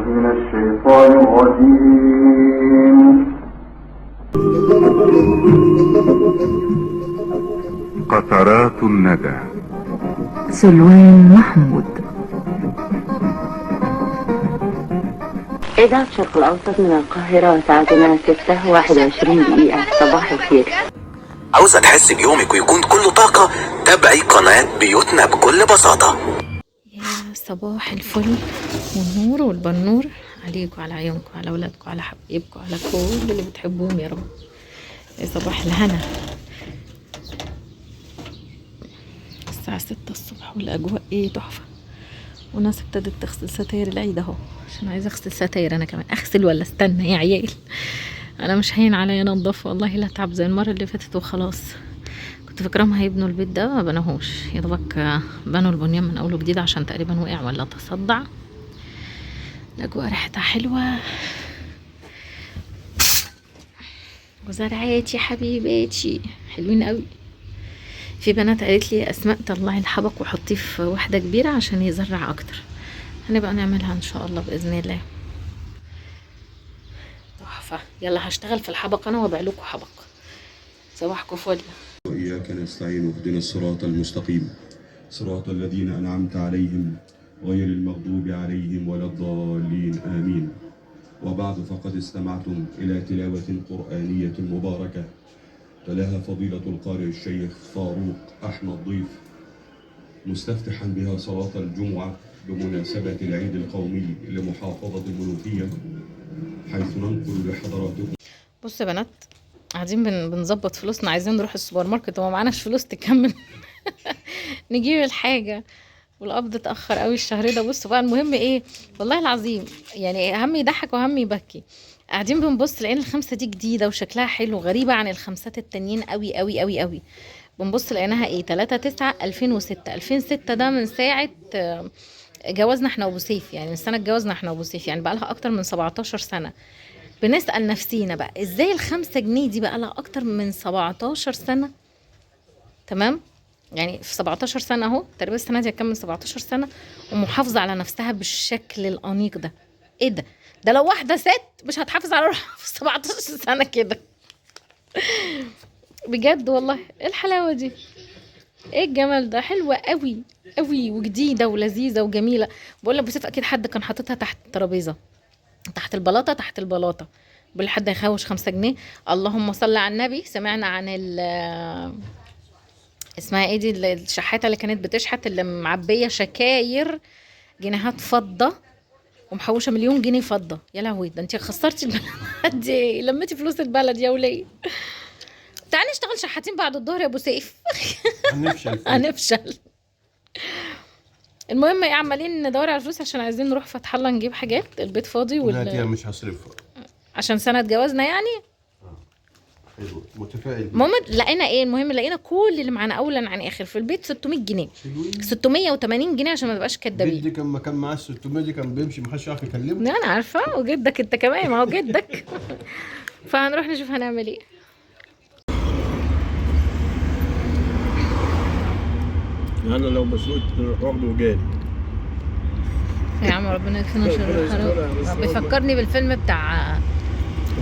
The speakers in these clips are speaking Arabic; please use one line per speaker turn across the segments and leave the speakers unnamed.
من الشيطان الرجيم.
قطرات الندى.
سلوان محمود.
إذاعة الشرق الأوسط من القاهرة، ساعتنا 6:21 دقيقة. صباح الخير.
عاوزة تحس بيومك ويكون كله طاقة؟ تابعي قناة بيوتنا بكل بساطة.
يا صباح الفل والنور والبنور عليكم، على عيونكم، على أولادكم، على حبيبكم، على كل اللي بتحبوهم يا رب. يا صباح الهنا. الساعة 6 الصبح والأجواء ايه تحفة، والناس ابتدت تغسل ستاير العيد اهو، عشان عايزة اغسل ستاير انا كمان. اغسل ولا استنى يا عيال؟ انا مش هين عليا انضف والله، لا تعب زي المرة اللي فاتت وخلاص. كنت فاكراهم هيبنوا البيت ده، ما بناهوش يا دوبك، بنوا البنيان من اول وجديد عشان تقريبا وقع ولا تصدع. الاجواء ريحتها حلوة، وزرعاتي حبيباتي حلوين قوي. في بنات قالت لي اسماء طلعي الحبق وحطيه في واحده كبيره عشان يزرع اكتر. هنبقى نعملها ان شاء الله باذن الله. تحفه. يلا هشتغل في الحبق انا وابيع لكم حبق. صباحكم فل.
وإياك نستعين، اهدنا الصراط المستقيم صراط الذين أنعمت عليهم غير المغضوب عليهم ولا الضالين آمين. وبعد، فقد استمعتم إلى تلاوة قرآنية مباركة تلاها فضيلة القارئ الشيخ فاروق أحمد ضيف، مستفتحا بها صلاة الجمعة بمناسبة العيد القومي لمحافظة المنوفية، حيث ننقل لحضراتكم.
بصوا يا بنات، قاعدين بنظبط فلوسنا، عايزين نروح السوبر ماركت وما معناش فلوس تكمل نجيب الحاجة، والقبض اتأخر قوي الشهر ده. بصوا بقى، المهم ايه والله العظيم، يعني هم يضحك وهم يبكي. قاعدين بنبص لقينا الخمسة دي جديدة وشكلها حلو، غريبة عن الخمسات التانيين قوي قوي قوي قوي. بنبص لقيناها ايه 3/9/2006. 2006 ده من ساعة جوازنا احنا وابو سيف، يعني من سنة جوازنا احنا وابو سيف، يعني بقى لها اكتر من 17 سنة. بنسأل نفسينا بقى ازاي الخمسة جنيه دي بقى لها اكتر من 17 سنة. تمام، يعني في 17 سنة اهو، تقريبا السنة دي هتكمل 17 سنة ومحافظة على نفسها بالشكل الأنيق ده. ايه ده؟ ده لو واحدة ست مش هتحافظ على روحها في 17 سنة كده بجد والله. ايه الحلاوة دي؟ ايه الجمال ده؟ حلوة قوي قوي وجديدة ولذيذة وجميلة. بقول لك بصف اكيد حد كان حاططها تحت الترابيزة، تحت البلاطة، تحت البلاطة. بقول حد هيخوش 5 جنيه. اللهم صل على النبي. سمعنا عن اسمها ايه دي الشحاتة اللي كانت بتشحت، اللي معبية شكاير جنيهات فضة ومحوشة 1,000,000 جنيه فضة. يا لهوي، ده انتي خسرتي البلد دي، لميتي فلوس البلد يا وليه. تعالي نشتغل شحاتين بعد الظهر يا ابو سيف هنفشل. المهم ايه، عمالين ندور على فلوس عشان عايزين نروح فتح الله نجيب حاجات، البيت فاضي
مش هصرفها
عشان سنة جوازنا يعني.
حلو، متفائل.
المهم لقينا ايه، المهم لقينا كل اللي معانا اولا عن اخر في البيت 600 جنيه 680 جنيه عشان ما نبقاش كدابين.
جدي كان معاه 600 دي كان بيمشي ما حدش يعرف يكلمه.
انا عارفه، وجدك انت كمان، ما هو جدك فهنروح نشوف هنعمل ايه.
انا لو مسؤول واخده وجاري
يا عم ربنا يكفينا شر الحرام. بيفكرني بالفيلم بتاع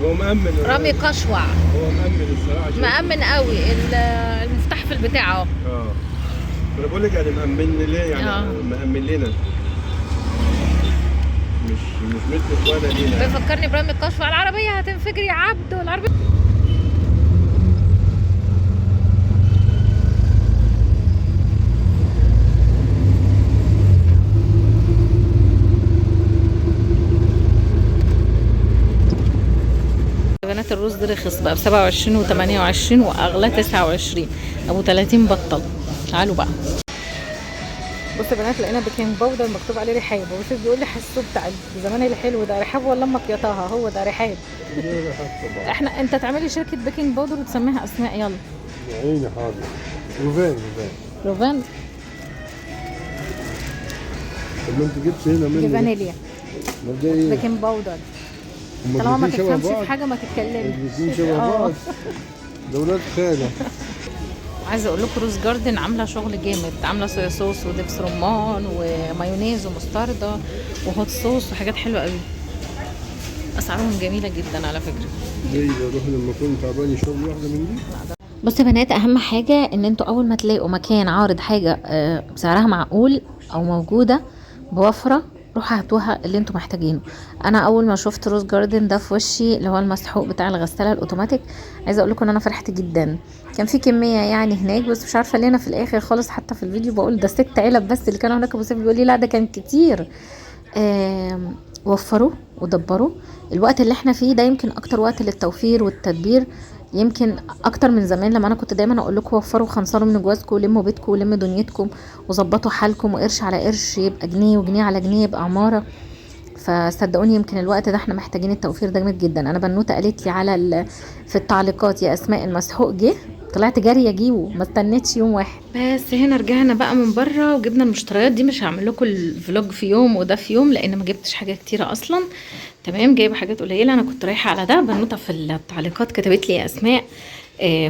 هو مأمن
رامي قشوع.
هو مأمن الصراحه،
مأمن قوي. المفتاح في البتاع اهو.
انا بقول لك يعني مأمن ليه، يعني مأمن لنا، مش مثل اخوانا لينا.
بيفكرني برامي قشوع. العربيه هتنفجر يا عبد، والعربيه بنات. الرز رخص بقى ب27 و28 واغلى 29. ابو 30 بطل. تعالوا بقى. بصوا يا بنات، لقينا بيكنج باودر مكتوب عليه رحاب، وبس بيقول لي حسوه بتاع زمان الحلو ده، رحاب ولا امك يا طه؟ هو ده رحاب. انت تعملي شركه بيكنج باودر وتسميها اسماء. يلا
عيني حاضر. روفان طب انت جبت هنا منين؟
فانيليا بيكنج باودر. طالما ما تفهمش في حاجه ما تتكلمش.
شبه بعض. ده ولاد خاله.
عايزه اقول لكم روز جاردن عامله شغل جامد، عامله صويا صوص ودبس رمان ومايونيز ومستردة وهوت صوص وحاجات حلوه قوي. اسعارهم جميله جدا على فكره.
زي بروح لما اكون تعبان يشرب لي واحده من دي.
بصوا يا بنات، اهم حاجه ان انتوا اول ما تلاقوا مكان عارض حاجه بسعرها معقول او موجوده بوفره، روحوا هاتوها اللي انتوا محتاجينه. انا اول ما شفت روز جاردن ده في وشي، اللي هو المسحوق بتاع الغساله الاوتوماتيك، عايزه اقول لكم ان انا فرحت جدا. كان في كميه يعني هناك، بس مش عارفه ليه انا في الاخر خالص حتى في الفيديو بقول ده 6 علب بس اللي كانوا هناك. ابو سيف بيقول لي لا ده كان كتير. وفروا ودبروا. الوقت اللي احنا فيه ده يمكن اكتر وقت للتوفير والتدبير، يمكن اكتر من زمان لما انا كنت دايما اقول لكم وفروا خنصروا من جوازكم ولموا بيتكم ولموا دنيتكم وظبطوا حالكم، وقرش على قرش يبقى جنيه، وجنيه على جنيه يبقى عماره. فصدقوني يمكن الوقت ده احنا محتاجين التوفير ده جامد جدا. انا بنوته قالت لي على في التعليقات يا اسماء المسحوق جه، طلعت جاريه اجيبه، ما استنيتش يوم واحد. بس هنا رجعنا بقى من بره وجبنا المشتريات دي. مش هعمل لكم الفلوج في يوم وده في يوم لان ما جبتش حاجه كتيره اصلا. تمام، جايبه حاجات قليله. انا كنت رايحه على ده. بنوته في التعليقات كتبت لي يا اسماء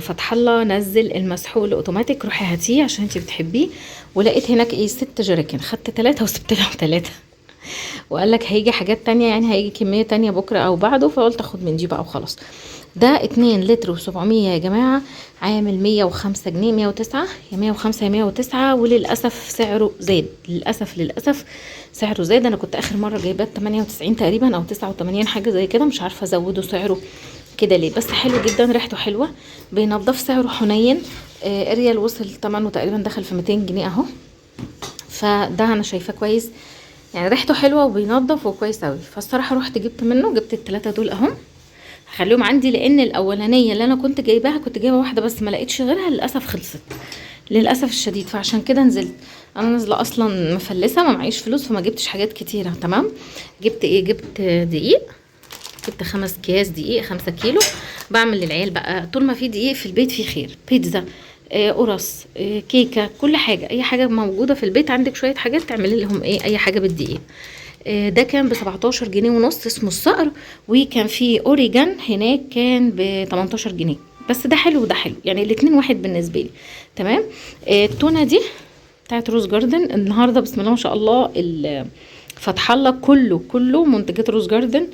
فتح الله نزل المسحوق الاوتوماتيك، روحي هاتيه عشان انتي بتحبيه. ولقيت هناك 6 جراكن، خدت 3 وسبت لهم 3 وقال لك هيجي حاجات تانية، يعني هيجي كميه تانية بكره او بعده، فقلت اخد من دي بقى وخلاص. ده 2 لتر و700 يا جماعه، عامل 105 جنيه، 109 يا 105 يا 109. وللاسف سعره زاد، للاسف سعره زاد. انا كنت اخر مره جايباه 98 تقريبا او 89 حاجه زي كده، مش عارفه ازودوا سعره كده ليه. بس حلو جدا، ريحته حلوه، بينضف، سعره حنين. اريال وصل ثمنه تقريبا دخل في 200 جنيه اهو. فده انا شايفاه كويس، يعني ريحته حلوه وبينضف وكويس قوي. فالصراحه رحت جبت منه، جبت ال3 دول اهو، هخليهم عندي لان الاولانيه اللي انا كنت جايباها كنت جايبه واحده بس، ما لقيتش غيرها للاسف، خلصت للاسف الشديد. فعشان كده نزلت. انا نازله اصلا مفلسه، ما معيش فلوس، فما جبتش حاجات كتيره. تمام، جبت ايه؟ جبت دقيق، جبت 5 اكياس دقيق، 5 كيلو. بعمل للعيال بقى طول ما في دقيق في البيت في خير. بيتزا، قرص، كيكه، كل حاجه، اي حاجه موجوده في البيت عندك شويه حاجات تعملي لهم اي حاجه بالدقيق. ده كان ب 17 جنيه ونص، اسمه الصقر. وكان في اوريجان هناك كان ب 18 جنيه. بس ده حلو وده حلو، يعني الاتنين واحد بالنسبه لي. تمام. التونه دي بتاعت روز جاردن النهارده بسم الله ما شاء الله، فتح الله كله منتجات روز جاردن،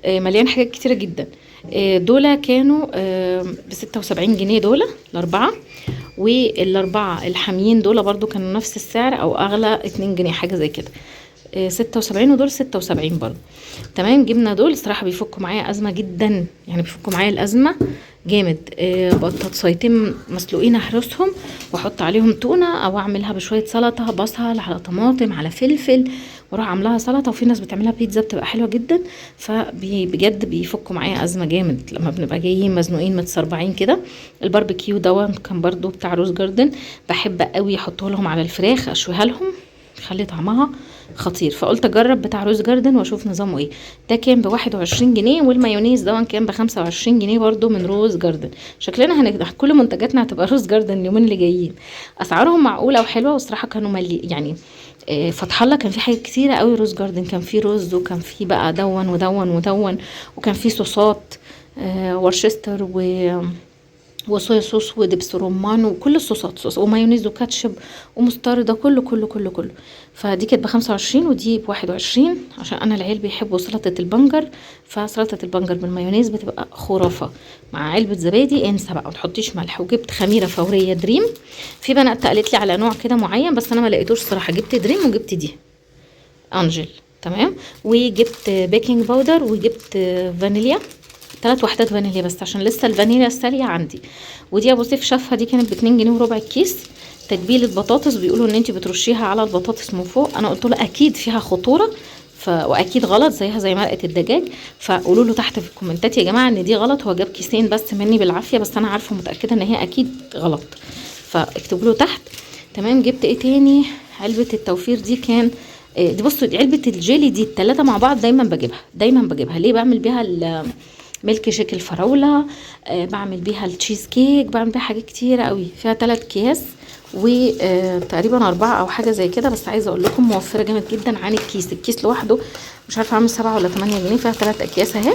مليان حاجات كتيره جدا. دول كانوا ب 76 جنيه دول الاربعه، والاربعه الحاميين دول برضو كانوا نفس السعر او اغلى 2 جنيه حاجه زي كده. 76 ودول 76 برضو. تمام، جبنا دول الصراحه بيفكوا معايا ازمه جدا، يعني بيفكوا معايا الازمه جامد. بطاطسيتين مسلوقين اهرسهم واحط عليهم تونه، او اعملها بشويه سلطه، بصل على طماطم على فلفل، واروح عاملاها سلطه. وفي ناس بتعملها بيتزا بتبقى حلوه جدا. فبجد بيفكوا معايا ازمه جامد لما بنبقى جايين مزنوقين متسربعين كده. الباربيكيو ده كان برضو بتاع روز جاردن، بحب قوي احطه لهم على الفراخ، اشويها لهم، خلي طعمها خطير. فقلت اجرب بتاع روز جاردن واشوف نظامه ايه. ده كان ب 21 جنيه، والمايونيز ده كان ب 25 جنيه برضو من روز جاردن. شكلنا كل منتجاتنا هتبقى روز جاردن اليومين اللي جايين. اسعارهم معقوله وحلوه، والصراحه كانوا يعني فتح الله كان في حاجات كتيره قوي. روز جاردن كان في رز، وكان في بقى دون، وكان في صوصات ورشستر وصويا صوص ودبس رمان وكل الصوصات، صوص ومايونيز وكاتشب ومستردة، كله. فدي كانت ب 25 ودي ب 21، عشان انا العيال بيحبوا سلطه البنجر. فسلطه البنجر بالمايونيز بتبقى خرافه مع علبه زبادي، انسى بقى، ما تحطيش ملح. وجبت خميره فوريه دريم. في بنات قالت لي على نوع كده معين بس انا ما لقيتوش صراحه. جبت دريم وجبت دي انجل. تمام، وجبت بيكنج باودر، وجبت فانيليا، 3 وحدات فانيليا بس عشان لسه الفانيليا الساليه عندي. ودي ابو سيف شافها، دي كانت ب 2 جنيه وربع الكيس. تتبيله بطاطس، بيقولوا ان انت بترشيها على البطاطس من فوق. انا قلت له اكيد فيها خطوره واكيد غلط، زيها زي مرقه الدجاج. فقولوا له تحت في الكومنتات يا جماعه ان دي غلط. هو جاب كيسين بس مني بالعافيه، بس انا عارفه متاكده ان هي اكيد غلط، فاكتبوا له تحت. تمام، جبت ايه تاني؟ علبه التوفير دي كان دي، بصوا دي علبه الجيلي دي ال3 مع بعض دايما بجيبها. ليه؟ بعمل بيها ميلك شيك الفراوله، بعمل بيها التشيز كيك، بعمل بيها حاجات كتيره قوي. فيها 3 اكياس وتقريبا 4 او حاجه زي كده. بس عايزه اقول لكم موفره جامد جدا عن الكيس لوحده مش عارفه عامل 7 ولا 8 جنيه. فيها 3 اكياس اهي،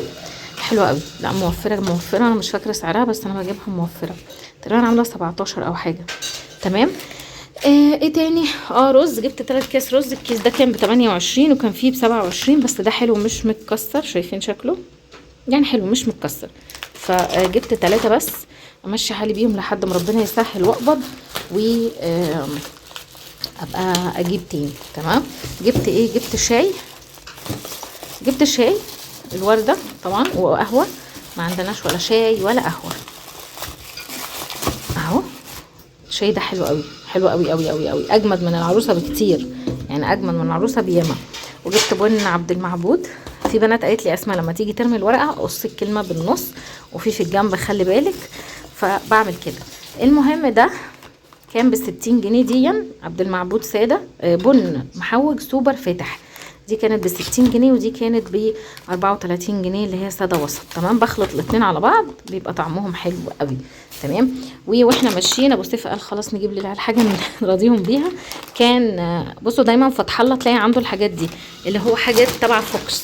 حلوه قوي. لا موفره، انا مش فاكره سعرها بس انا بجيبها موفره، تقريبا عامله 17 او حاجه. تمام. ايه تاني؟ رز. جبت 3 اكياس رز. الكيس ده كان ب28 وكان فيه ب27، بس ده حلو مش متكسر، شايفين شكله يعني حلو مش متكسر. فجبت 3 بس امشي حالي بيهم لحد ما ربنا يسهل واقبض و ابقى اجيب تاني. تمام. جبت ايه؟ جبت شاي الوردة طبعا وقهوة، ما عندناش ولا شاي ولا قهوة. اهو الشاي ده حلو قوي، حلو قوي قوي قوي قوي، اجمد من العروسة بكتير، يعني اجمد من العروسة بياما. وجبت بن عبد المعبود. في بنات قالت لي اسماء لما تيجي ترمي الورقة قص الكلمة بالنص وفي الجنب خلي بالك، فبعمل كده. المهم ده كان ب60 جنيه ديا عبد المعبود سادة، بن محوج سوبر فاتح. دي كانت ب60 جنيه ودي كانت ب34 جنيه اللي هي سادة وسط. تمام. بخلط الاتنين على بعض بيبقى طعمهم حلو قوي. تمام. واحنا ماشيين ابو سيف قال خلاص نجيب للعيال حاجه نراضيهم بيها. كان بصوا دايما فتح الله تلاقي عنده الحاجات دي اللي هو حاجات تبع فوكس،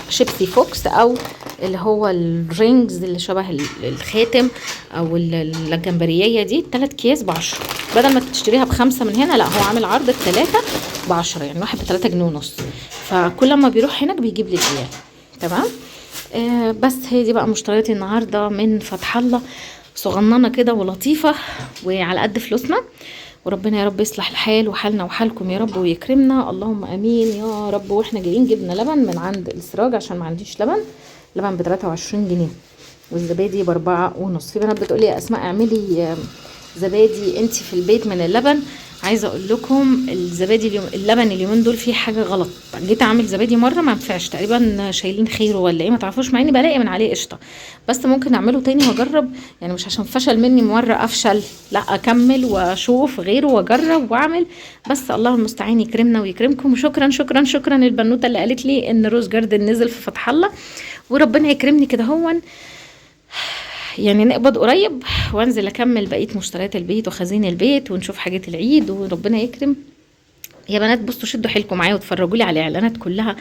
شيبسي فوكس، او اللي هو الرينجز اللي شبه الخاتم، او الجمبرية دي. 3 اكياس ب10، بدل ما تشتريها ب5 من هنا لا هو عامل عرض ال3 ب10، يعني واحد ب3 جنيه ونص. فكل ما بيروح هناك بيجيب لي العيال. تمام. بس هي دي بقى مشترياتي النهارده من فتح الله، صغننه كده ولطيفه وعلى قد فلوسنا. وربنا يا رب يصلح الحال وحالنا وحالكم يا رب ويكرمنا، اللهم امين يا رب. واحنا جايين جبنا لبن من عند السراج عشان ما عنديش لبن ب23 جنيه والزبادي ب4.5. في بنات بتقولي يا اسماء اعملي زبادي انت في البيت من اللبن. عايزه اقول لكم الزبادي اللبن اليومين دول فيه حاجه غلط. جيت اعمل زبادي مره ما نفعش، تقريبا شايلين خيره ولا ايه ما تعرفوش، مع اني بلاقي من عليه قشطه، بس ممكن اعمله تاني واجرب، يعني مش عشان فشل مني مره افشل، لا اكمل واشوف غيره واجرب واعمل. بس الله المستعان يكرمنا ويكرمكم. وشكرا شكرا شكرا للبنوته اللي قالت لي ان روز جاردن نزل في فتح الله، وربنا يكرمني كده هون يعني نقبض قريب وانزل اكمل بقيه مشتريات البيت وخزين البيت ونشوف حاجات العيد وربنا يكرم. يا بنات بصوا شدوا حيلكم معايا واتفرجوا لي على الاعلانات كلها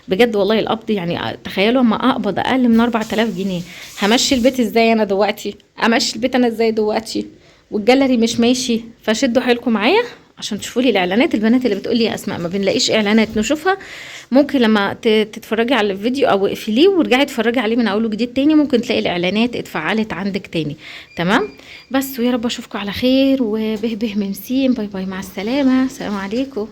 بجد والله. القبض يعني تخيلوا اما اقبض اقل من 4000 جنيه همشي البيت ازاي انا دلوقتي؟ امشي البيت انا ازاي دلوقتي؟ والجاليري مش ماشي. فشدوا حيلكم معايا عشان تشوفوا لي الاعلانات. البنات اللي بتقول لي يا اسماء ما بنلاقيش اعلانات نشوفها، ممكن لما تتفرجي على الفيديو او اقفليه ورجعي اتفرجي عليه من اول وجديد تاني ممكن تلاقي الاعلانات اتفعلت عندك تاني. تمام. بس ويا رب اشوفكم على خير وبه به ممسين. باي باي، مع السلامه، السلام عليكم.